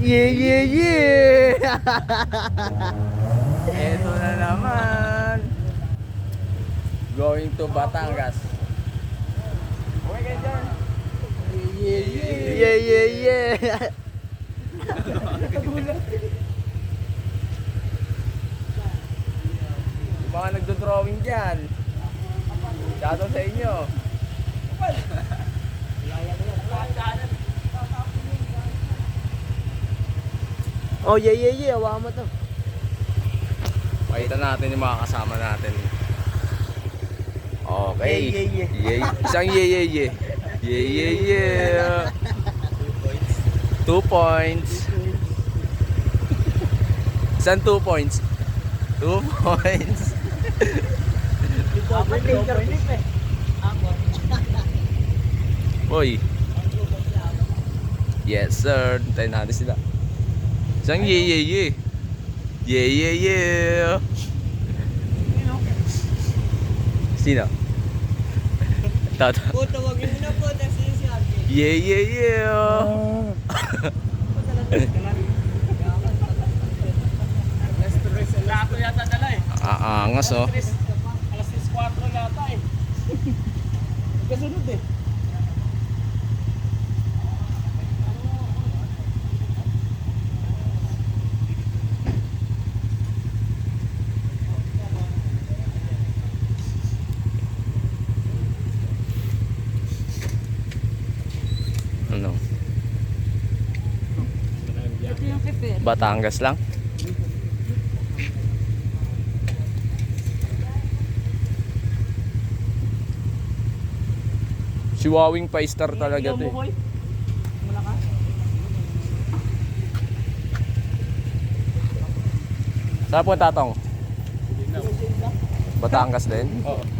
Yeah, yeah, yeah! Ito na naman. Going to Batangas. Okay kayo dyan. Yeah, yeah, yeah, yeah, yeah. Yung mga nagdo-drawing dyan. Shoutout sa inyo. Oh, yeah, yeah, yeah. Hawakan mo to. Pakita natin yung mga kasama natin. Okay. Yeah, yeah, Yeah. Isang yeah, yeah, yeah. Yeah, yeah, yeah. 2 points. Isang 2 points. 2 points. Boy. Yes, sir. Tayo natin sila. Isang yeah, yeah, yeah. Yeah, yeah, yeah. Sino? Tata. Puto, wag mo na po. Nasisiyabi. Yeah, yeah, yeah. Lato yata dala eh. Aangas oh. Alas 4 yata eh. Kasunod eh. Ano? Ito yung prepare. Batangas lang? Si Wawing pa-star talaga to eh. Malakas. Saan po tatong? Batangas din? Oo.